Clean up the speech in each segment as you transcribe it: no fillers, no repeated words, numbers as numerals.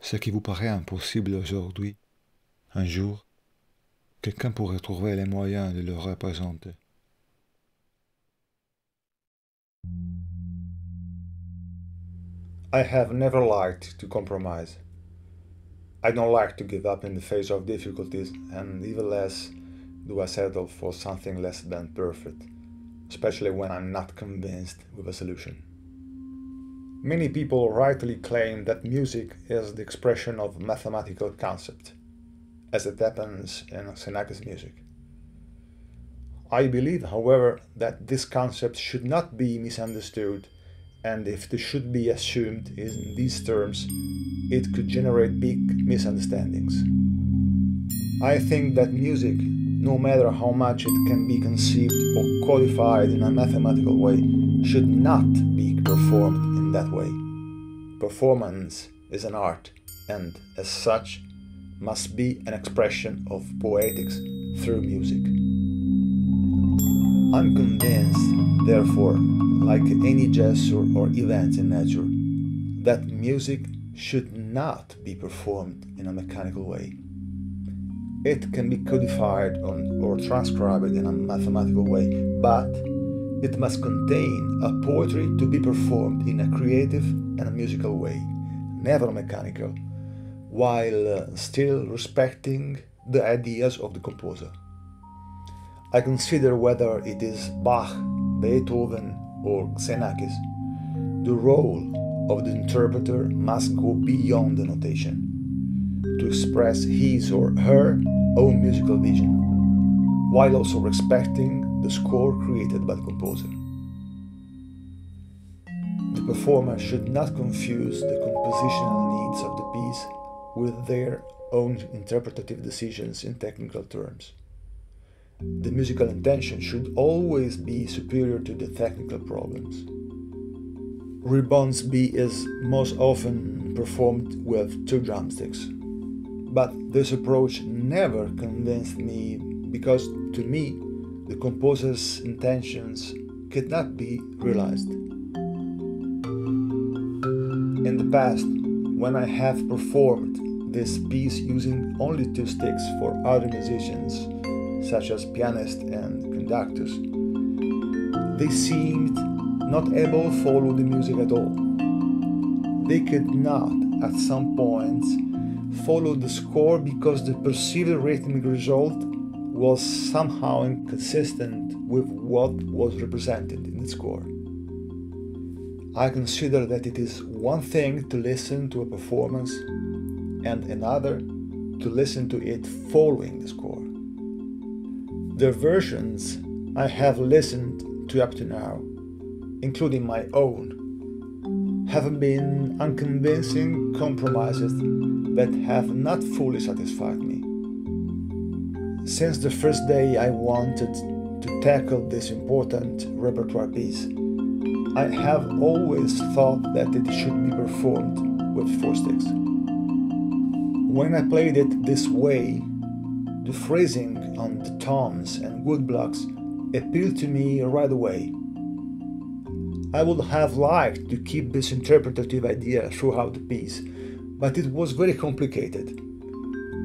Ce qui vous paraît impossible aujourd'hui, un jour, quelqu'un pourrait trouver les moyens de le représenter. I have never liked to compromise. I don't like to give up in the face of difficulties, and even less do I settle for something less than perfect, especially when I'm not convinced with a solution. Many people rightly claim that music is the expression of mathematical concept, as it happens in Xenakis music. I believe, however, that this concept should not be misunderstood, and if this should be assumed in these terms, it could generate big misunderstandings. I think that music, no matter how much it can be conceived or codified in a mathematical way, should not be performed in that way. Performance is an art, and as such, must be an expression of poetics through music. I'm convinced, therefore, like any gesture or event in nature, that music should not be performed in a mechanical way. It can be codified or transcribed in a mathematical way, but it must contain a poetry to be performed in a creative and a musical way, never mechanical, while still respecting the ideas of the composer. I consider whether it is Bach, Beethoven, or Xenakis, the role of the interpreter must go beyond the notation, to express his or her own musical vision, while also respecting the score created by the composer. The performer should not confuse the compositional needs of the piece with their own interpretative decisions in technical terms. The musical intention should always be superior to the technical problems. Rebonds B is most often performed with two drumsticks, but this approach never convinced me because, to me, the composer's intentions could not be realized. In the past, when I have performed this piece using only two sticks for other musicians, such as pianists and conductors, they seemed not able to follow the music at all. They could not, at some points, follow the score because the perceived rhythmic result was somehow inconsistent with what was represented in the score. I consider that it is one thing to listen to a performance and another to listen to it following the score. The versions I have listened to up to now, including my own, have been unconvincing compromises that have not fully satisfied me. Since the first day I wanted to tackle this important repertoire piece, I have always thought that it should be performed with four sticks. When I played it this way, the phrasing on the toms and woodblocks appealed to me right away. I would have liked to keep this interpretative idea throughout the piece, but it was very complicated.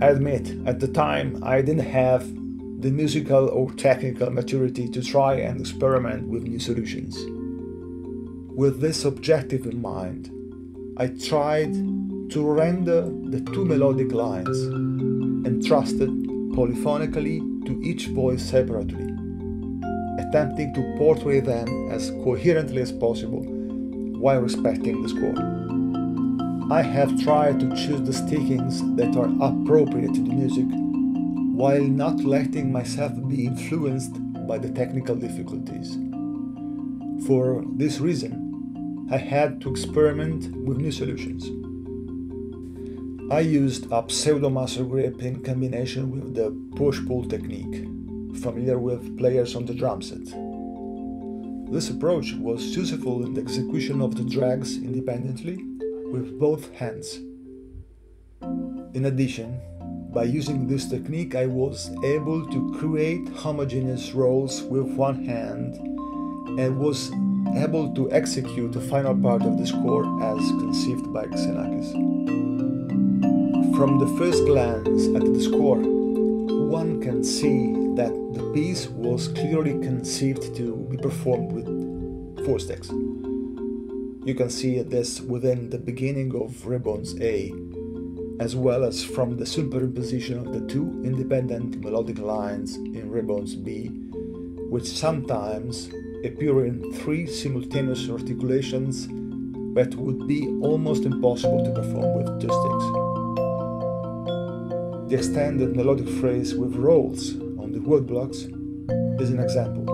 I admit, at the time I didn't have the musical or technical maturity to try and experiment with new solutions. With this objective in mind, I tried to render the two melodic lines entrusted polyphonically to each voice separately, attempting to portray them as coherently as possible while respecting the score. I have tried to choose the stickings that are appropriate to the music while not letting myself be influenced by the technical difficulties. For this reason, I had to experiment with new solutions. I used a pseudo-muscle grip in combination with the push-pull technique, familiar with players on the drum set. This approach was useful in the execution of the drags independently with both hands. In addition, by using this technique I was able to create homogeneous rolls with one hand and was able to execute the final part of the score as conceived by Xenakis. From the first glance at the score, one can see that the piece was clearly conceived to be performed with 4 sticks. You can see this within the beginning of Rebones A, as well as from the superimposition of the 2 independent melodic lines in Rebones B, which sometimes appear in 3 simultaneous articulations that would be almost impossible to perform with 2 sticks. The extended melodic phrase with rolls on the word blocks is an example.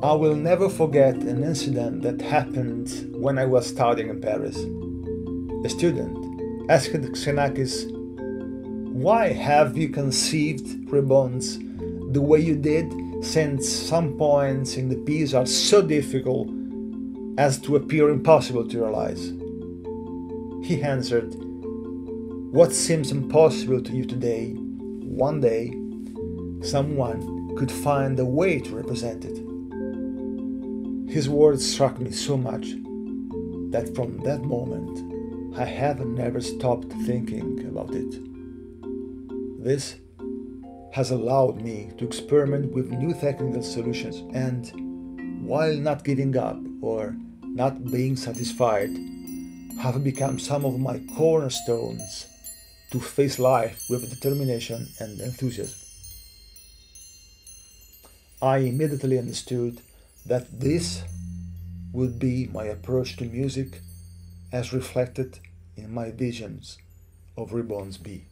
I will never forget an incident that happened when I was studying in Paris. A student asked Xenakis, "Why have you conceived Rebones the way you did, since some points in the piece are so difficult as to appear impossible to realize?" He answered, "What seems impossible to you today, one day, someone could find a way to represent it." His words struck me so much that from that moment I have never stopped thinking about it. This has allowed me to experiment with new technical solutions and, while not giving up or not being satisfied, have become some of my cornerstones to face life with determination and enthusiasm. I immediately understood that this would be my approach to music as reflected in my visions of Rebones B.